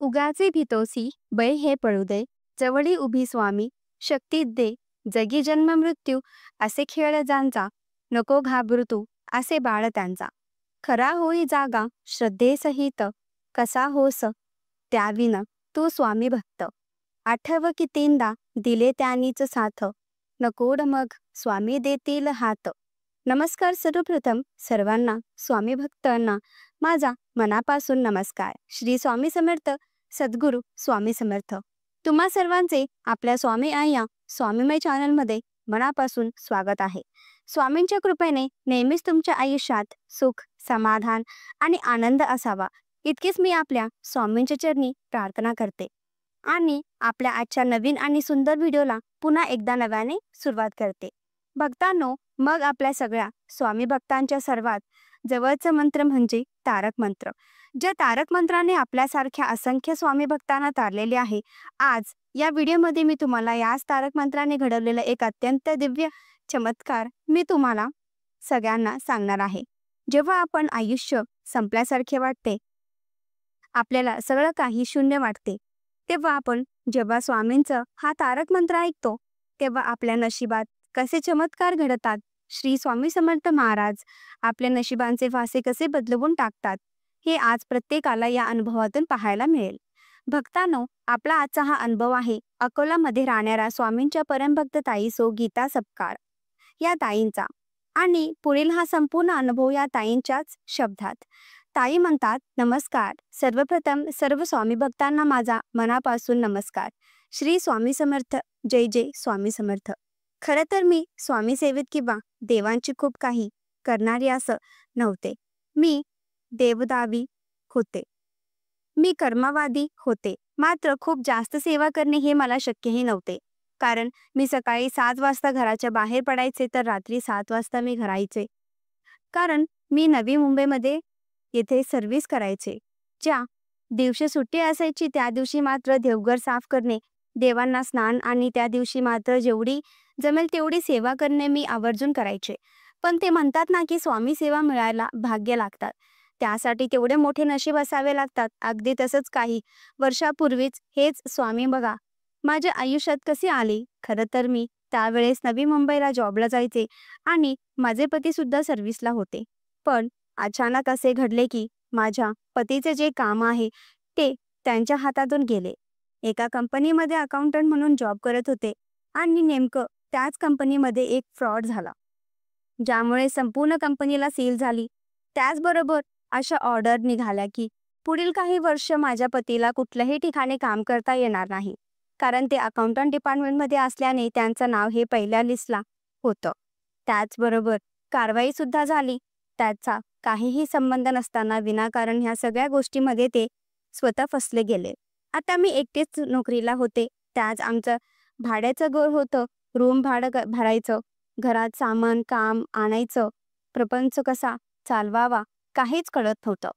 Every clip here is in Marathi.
उगाचे भितोसी बै हे पळू दे, जवळी उभी स्वामी शक्ती दे, जगी जन्म मृत्यू असे खेळ ज्यांचा, नको घाबरू तू असे बाळ त्यांचा. खरा होई जागा श्रद्धेसहित, कसा होस त्याविन तू स्वामी भक्त. आठव की तीनदा दिले त्यांनीच साथ, नकोड मग स्वामी देतील हात. नमस्कार सर्वप्रथम सर्वांना स्वामी भक्तांना माझा मनापासून नमस्कार. श्री स्वामी समर्थ. सद्गुरू स्वामी समर्थ. तुम्हा सर्वांचे आपल्या स्वामी या स्वामीमय चॅनलमध्ये मनापासून स्वागत आहे. स्वामींच्या कृपेने नेहमीच तुमच्या आयुष्यात सुख, समाधान आणि आनंद असावा इतकीच मी आपल्या स्वामींच्या चरणी प्रार्थना करते. आणि आपल्या आजच्या नवीन आणि सुंदर व्हिडिओला पुन्हा एकदा नव्याने सुरुवात करते. भक्तांनो, मग आपल्या सगळ्या स्वामी भक्तांच्या सर्वात जवळचा मंत्र म्हणजे तारक मंत्र. ज्या तारक मंत्राने आपल्यासारख्या असंख्य स्वामी भक्तांना तारलेले आहे. आज या व्हिडिओमध्ये मी तुम्हाला याच तारक मंत्राने घडवलेला एक अत्यंत दिव्य चमत्कार मी तुम्हाला सगळ्यांना सांगणार आहे. जेव्हा आपण आयुष्य संपल्यासारखे वाटते, आपल्याला सगळं काही शून्य वाटते, तेव्हा आपण जेव्हा स्वामींचं हा तारक मंत्र ऐकतो, तेव्हा आपल्या नशिबात कसे चमत्कार घडतात. श्री स्वामी समर्थ महाराज आपल्या नशिबांचे फासे कसे बदलवून टाकतात, हे आज प्रत्येकाला या अनुभवातून पाहायला मिळेल. भक्तांनो, आपला आजचा हा अनुभव आहे अकोलामध्ये राहणाऱ्या स्वामींच्या परमभक्त ताई सो गीता सपकाळ या ताईंचा. आणि पुढील हा संपूर्ण अनुभव या ताईंच्याच शब्दात. ताई म्हणतात, नमस्कार. सर्वप्रथम सर्व स्वामी भक्तांना माझा मनापासून नमस्कार. श्री स्वामी समर्थ. जय जय स्वामी समर्थ. खरं तर मी स्वामी सेवेत किंवा देवांची खूप काही करणारी असं नव्हते. मी देवदावी होते. मी कर्मवादी होते. मात्र खूप जास्त सेवा करणे हे मला शक्यही नव्हते. कारण मी सकाळी 7 वाजता घराच्या बाहेर पडायचे तर रात्री 7 वाजता मी घरायचे. कारण मी नवी मुंबईमध्ये येथे सर्व्हिस करायचे. ज्या दिवशी सुट्टी असायची त्या दिवशी मात्र देवघर साफ करणे, देवांना स्नान आणि त्या दिवशी मात्र जेवढी जमेल तेवढी सेवा करणे मी आवर्जून करायचे. पण ते म्हणतात ना की स्वामी सेवा मिळायला भाग्य लागतात, त्यासाठी तेवढे मोठे नशीब असावे लागतात. अगदी तसंच काही वर्षापूर्वीच हेच स्वामी बघा माझ्या आयुष्यात कसे आले. खरं तर मी त्यावेळेस नवी मुंबईला जॉबला जायचे आणि माझे पती सुद्धा सर्व्हिसला होते. पण अचानक असे घडले की माझ्या पतीचे जे काम आहे ते त्यांच्या हातातून गेले. एका कंपनीमध्ये अकाउंटंट म्हणून जॉब करत होते आणि नेमकं त्याच कंपनीमध्ये एक फ्रॉड झाला, ज्यामुळे संपूर्ण कंपनीला सील झाली. त्याचबरोबर अशा ऑर्डर निघाल्या की पुढील काही वर्ष माझ्या पतीला कुठल्याही ठिकाणी काम करता येणार नाही, कारण ते अकाउंटंट डिपार्टमेंटमध्ये असल्याने त्यांचं नाव हे पहिल्या लिस्टला होतं. त्याचबरोबर कारवाई सुद्धा झाली. त्याचा काहीही संबंध नसताना विनाकारण ह्या सगळ्या गोष्टीमध्ये ते स्वतः फसले गेले. आता मी एकटेच नोकरीला होते. त्याच आमचं भाड्याचं घर होतं. रूम भाडं भरायचं, घरात सामान काम आणायचं, प्रपंच कसा चालवावा काहीच कळत नव्हतं.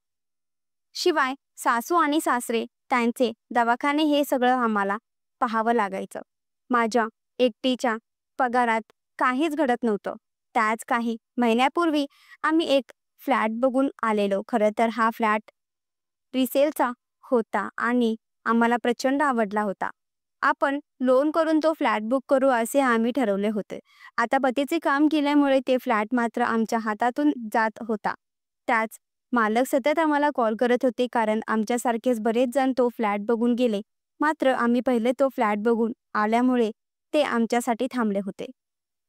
शिवाय सासू आणि सासरे त्यांचे दवाखाने हे सगळं आम्हाला पाहावं लागायचं. माझ्या एकटीच्या पगारात काहीच घडत नव्हतं. त्याच काही महिन्यापूर्वी आम्ही एक फ्लॅट बघून आलेलो. खरं तर हा फ्लॅट रिसेलचा होता आणि आम्हाला प्रचंड आवडला होता. आपण लोन करून तो फ्लॅट बुक करू असे आम्ही ठरवले होते. आता पतीचे काम केल्यामुळे ते फ्लॅट मात्र आमच्या हातातून जात होता. त्याच मालक सतत आम्हाला कॉल करत होते, कारण आमच्यासारखेच बरेच जण तो फ्लॅट बघून गेले. मात्र आम्ही पहिले तो फ्लॅट बघून आल्यामुळे ते आमच्यासाठी थांबले होते.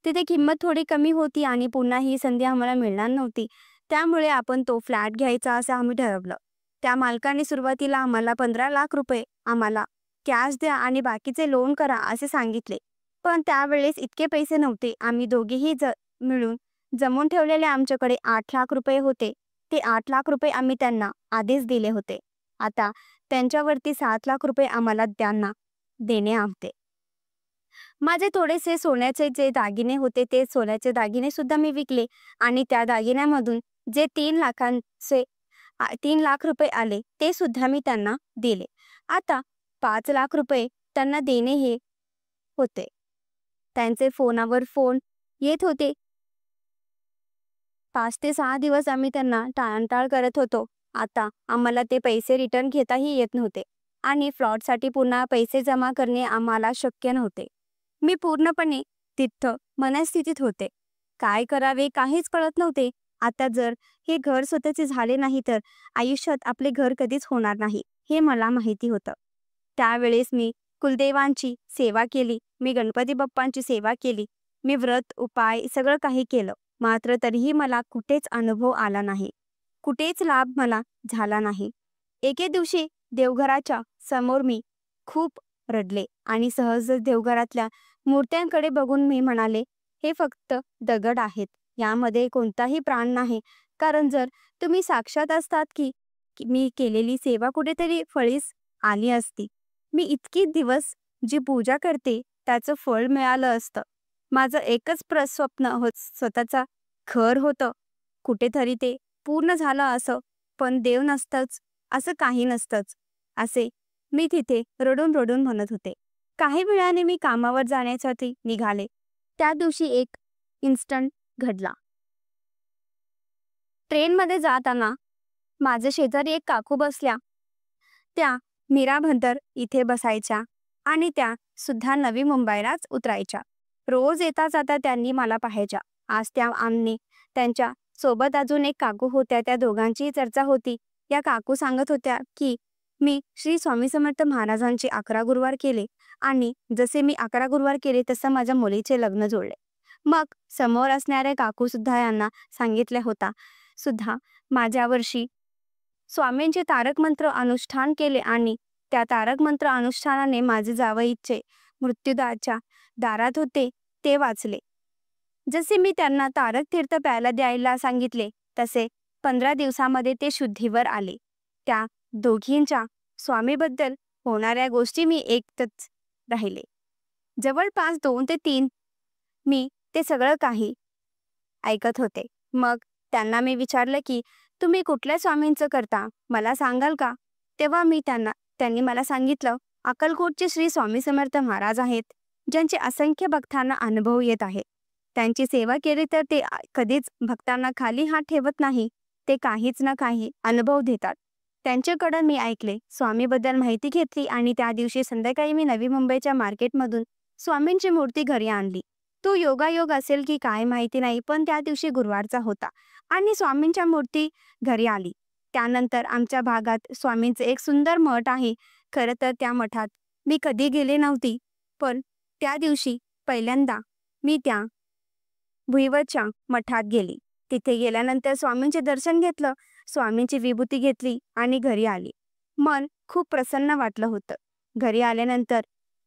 तिथे किंमत थोडी कमी होती आणि पुन्हा ही संधी आम्हाला मिळणार नव्हती. त्यामुळे आपण तो फ्लॅट घ्यायचा असं आम्ही ठरवलं. त्या मालकाने सुरुवातीला आम्हाला 15 लाख रुपये आम्हाला कॅश द्या आणि बाकीचे लोन करा असे सांगितले. पण त्यावेळेस इतके पैसे नव्हते. आम्ही दोघेही मिळून जमवून ठेवलेले आमच्याकडे 8 लाख रुपये होते. ते 8 लाख रुपये आम्ही त्यांना आधीच दिले होते. आता त्यांच्यावरती 7 लाख रुपये आम्हाला त्यांना देणे होते. माझे थोडेसे सोन्याचे जे दागिने होते ते सोन्याचे दागिने सुद्धा मी विकले आणि त्या दागिन्यामधून जे 3 लाख रुपये आले ते सुद्धा मी त्यांना दिले. आता 5 लाख रुपये त्यांना देणे हे होते. त्यांचे फोनावर फोन येत होते. 5 ते 6 दिवस आम्ही त्यांना टाळाटाळ करत होतो. आता आम्हाला ते पैसे रिटर्न घेताही येत नव्हते. आणि फ्लॉटसाठी पुन्हा पैसे जमा करणे आम्हाला शक्य नव्हते. मी पूर्णपणे तिथं मनस्थितीत होते. काय करावे काहीच कळत नव्हते. आता जर हे घर स्वतःचे झाले नाही तर आयुष्यात आपले घर कधीच होणार नाही हे मला माहिती होतं. त्यावेळेस मी कुलदेवांची सेवा केली, मी गणपती बाप्पांची सेवा केली, मी व्रत उपाय सगळं काही केलं. मात्र तरीही मला कुठेच अनुभव आला नाही, कुठेच लाभ मला झाला नाही. एके दिवशी देवघराच्या समोर मी खूप रडले आणि सहजच देवघरातल्या मूर्त्यांकडे बघून मी म्हणाले, हे फक्त दगड आहेत, यामध्ये कोणताही प्राण नाही. कारण जर तुम्ही साक्षात असतात की मी केलेली सेवा कुठेतरी फळीस आली असती. मी इतकी दिवस जी पूजा करते त्याचं फळ मिळालं असतं. माझं एकच स्वप्न होत, स्वतःचा घर होतं, कुठेतरी ते पूर्ण झालं असं. पण देव नसतंच, असं काही नसतंच, असे मी तिथे रडून रडून म्हणत होते. काही वेळाने मी कामावर जाण्यासाठी निघाले. त्या दिवशी एक इन्स्टंट घडला. ट्रेनमध्ये जाताना माझे शेजारी एक काकू बसल्या. त्या मीरा भंतर इथे बसायच्या आणि त्या सुद्धा नवी मुंबईलाच उतरायच्या. रोज येता जाता त्यांनी मला पाहायच्या. आज त्या आमने त्यांच्या सोबत अजून एक काकू होत्या, त्या दोघांचीही चर्चा होती. या काकू सांगत होत्या की मी श्री स्वामी समर्थ महाराजांचे 11 गुरुवार केले आणि जसे मी 11 गुरुवार केले तसं माझ्या मुलीचे लग्न जोडले. मग समोर असणाऱ्या काकू सुद्धा यांना सांगितले होता सुद्धा माझ्या वर्षी स्वामींचे तारक मंत्र अनुष्ठान केले आणि त्या तारक मंत्र अनुष्ठानाने माझे जावईचे मृत्यूदाच्या दारात होते ते वाचले. जसे मी त्यांना तारक तीर्थ प्यायला द्यायला सांगितले तसे 15 दिवसामध्ये ते शुद्धीवर आले. त्या दोघींच्या स्वामीबद्दल होणाऱ्या गोष्टी मी ऐकतच राहिले. जवळपास 2 ते 3 मी ते सगळं काही ऐकत होते. मग त्यांना मी विचारलं की तुम्ही कुठल्या स्वामींचं करता, मला सांगाल का? तेव्हा त्यांनी मला सांगितलं, अक्कलकोटचे श्री स्वामी समर्थ महाराज आहेत, ज्यांचे असंख्य भक्तांना अनुभव येत आहे. त्यांची सेवा केली तर ते कधीच भक्तांना खाली हात ठेवत नाही, ते काहीच ना काही अनुभव देतात. त्यांच्याकडून मी ऐकले, स्वामीबद्दल माहिती घेतली आणि त्या दिवशी संध्याकाळी मी नवी मुंबईच्या मार्केटमधून स्वामींची मूर्ती घरी आणली. तो योगायोग असेल की काय माहिती नाही, पण त्या दिवशी गुरुवारचा होता आणि स्वामींच्या मूर्ती घरी आली. त्यानंतर आमच्या भागात स्वामींचे एक सुंदर मठ आहे. खरं तर त्या मठात मी कधी गेले नव्हती, पण त्या दिवशी पहिल्यांदा मी त्या भुईवरच्या मठात गेली. तिथे गेल्यानंतर स्वामींचे दर्शन घेतलं, स्वामींची विभूती घेतली आणि घरी आली. मन खूप प्रसन्न वाटलं होतं. घरी आल्यानंतर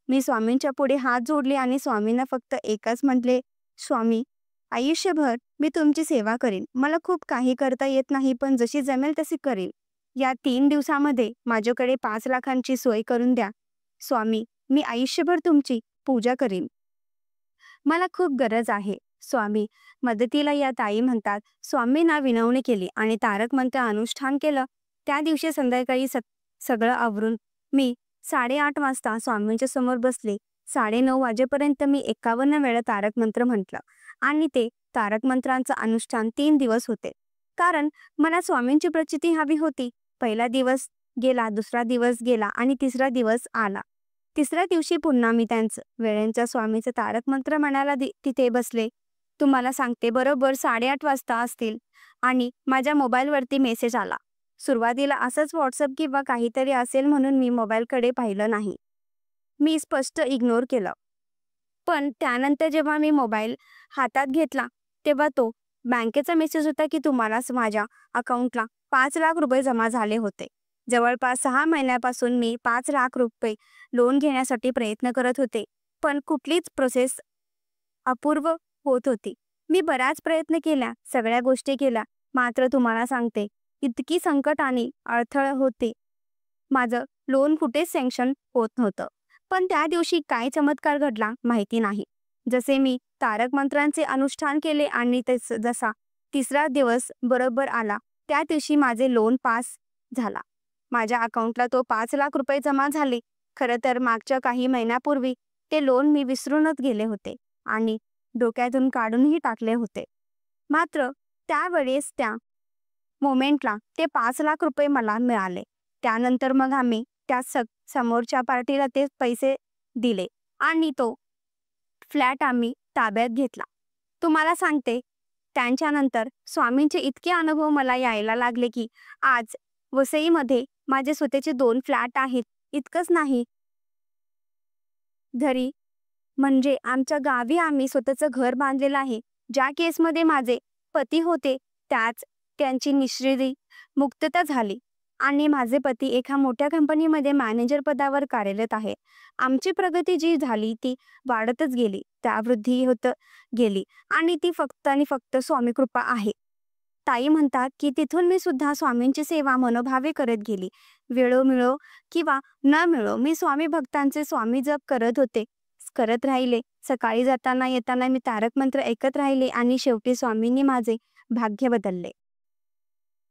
मी स्वामींच्या पुढे हात जोडले आणि स्वामींना फक्त एकच म्हटले, स्वामी, आयुष्यभर मी तुमची सेवा करेन. मला खूप काही करता येत नाही, पण जशी जमेल तशी करेल. या 3 दिवसामध्ये माझ्याकडे 5 लाखांची सोय करून द्या. स्वामी, मी आयुष्यभर तुमची पूजा करेन. मला खूप गरज आहे. स्वामी मदतीला या ताई म्हणतात. स्वामींना विनवणी केली आणि तारक मंत्र अनुष्ठान केलं. त्या दिवशी संध्याकाळी सगळं आवरून मी 8:30 वाजता स्वामींच्या समोर बसले. 9:30 वाजेपर्यंत मी 51 वेळा तारक मंत्र म्हटलं आणि ते तारक मंत्रांचं अनुष्ठान 3 दिवस होते. कारण मला स्वामींची प्रचिती हवी होती. पहिला दिवस गेला, दुसरा दिवस गेला आणि तिसरा दिवस आला. तिसऱ्या दिवशी पुन्हा मी त्यांचं वेळेंच्या स्वामीचं तारक मंत्र म्हणायला तिथे बसले. तुम्हाला सांगते, बरोबर 8:30 वाजता असतील आणि माझ्या मोबाईलवरती मेसेज आला. सुरुवातीला असंच व्हॉट्सअप किंवा काहीतरी असेल म्हणून मी मोबाईलकडे पाहिलं नाही. मी स्पष्ट इग्नोर केलं. पण त्यानंतर जेव्हा मी मोबाईल हातात घेतला तेव्हा तो बँकेचा मेसेज होता की तुम्हाला माझ्या अकाउंटला 5 लाख रुपये जमा झाले होते. जवळपास 6 महिन्यापासून मी 5 लाख रुपये लोन घेण्यासाठी प्रयत्न करत होते, पण कुठलीच प्रोसेस अपूर्व होत होती. मी बराच प्रयत्न केला, सगळ्या गोष्टी केल्या, मात्र तुम्हाला सांगते, इतकी संकट आणि अडथळे होते. माझं लोन कुठेच सँक्शन होत नव्हतं. पण त्या दिवशी काय चमत्कार घडला माहिती नाही. जसे मी तारक मंत्रांचे अनुष्ठान केले आणि जसा तिसरा दिवस बरोबर आला, त्या दिवशी माझे लोन पास झाला. माझ्या अकाउंटला तो 5 लाख रुपये जमा झाले. खरं तर मागच्या काही महिन्यापूर्वी ते लोन मी विसरूनच गेले होते आणि डोक्यातून काढूनही टाकले होते. मात्र त्या मोमेंटला ते 5 लाख रुपये मला मिळाले. त्यानंतर मग आम्ही त्या समोरच्या पार्टीला ते पैसे दिले आणि तो फ्लॅट आम्ही ताब्यात घेतला. तुम्हाला सांगते, त्यांच्यानंतर स्वामींचे इतके अनुभव मला यायला लागले की आज वसईमध्ये माझे स्वतःचे 2 फ्लॅट आहेत. इतकंच नाही, घरी म्हणजे आमच्या गावी आम्ही स्वतःचं घर बांधलेलं आहे. ज्या केसमध्ये माझे पती होते त्यांची निश्चिती मुक्तता झाली आणि माझे पती एका मोठ्या कंपनीमध्ये मॅनेजर पदावर कार्यरत आहे. आमची प्रगती जी झाली ती वाढतच गेली, त्यावृद्धी होत गेली आणि ती फक्त आणि फक्त स्वामी कृपा आहे. ताई म्हणतात की तिथून मी सुद्धा स्वामींची सेवा मनोभावे करत गेली. वेळो मिळो किंवा न मिळो मी स्वामी भक्तांचे स्वामी जप करत राहिले. सकाळी जाताना येताना मी तारक मंत्र ऐकत राहिले आणि शेवटी स्वामींनी माझे भाग्य बदलले.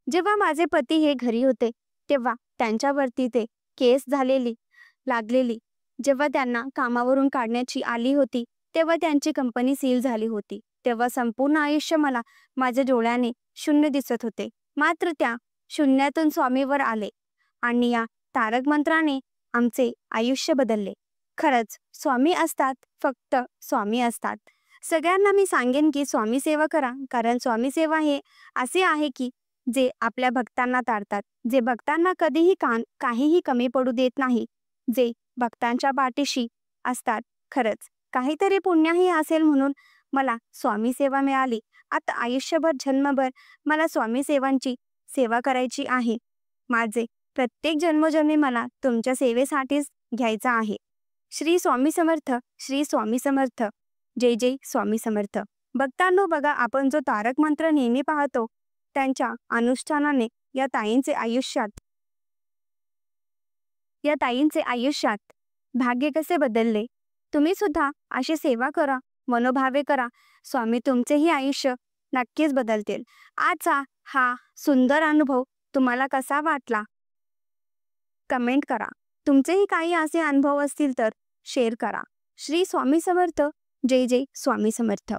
जेव्हा माझे पती हे घरी होते तेव्हा त्यांच्यावरती ते केस लागलेली. जेव्हा त्यांना कामावरून काढण्याची आली होती तेव्हा त्यांची कंपनी सील झाली होती. तेव्हा संपूर्ण आयुष्य मला माझ्या डोळ्याने शून्य दिसत होते. मात्र त्या शून्यातून स्वामीवर आले आणि या तारक मंत्राने आमचे आयुष्य बदलले. खरंच स्वामी असतात, फक्त स्वामी असतात. सगळ्यांना मी सांगेन की स्वामी सेवा करा, कारण स्वामी सेवा हे असे आहे की जे आपल्या भक्तांना तारतात, जे भक्तांना कधीही काहीही कमी पडू देत नाही, जे भक्तांच्या पाठीशी असतात. खरंच काहीतरी पुण्यही असेल म्हणून मला स्वामी सेवा मिळाली. आता आयुष्यभर जन्मभर मला स्वामी सेवांची सेवा करायची आहे. माझे प्रत्येक जन्मोजन्मी मला तुमच्या सेवेसाठीच घ्यायचा आहे. श्री स्वामी समर्थ, श्री स्वामी समर्थ, जय जय स्वामी समर्थ. भक्तांनो, बघा, आपण जो तारक मंत्र नेहमी पाहतो त्यांच्या अनुष्ठानाने या ताईंचे आयुष्यात भाग्य कसे बदलले. तुम्ही सुद्धा अशी सेवा करा, मनोभावे करा. स्वामी तुमचेही आयुष्य नक्कीच बदलतील. आजचा हा सुंदर अनुभव तुम्हाला कसा वाटला कमेंट करा. तुमचेही काही असे अनुभव असतील तर शेअर करा. श्री स्वामी समर्थ, जय जय स्वामी समर्थ.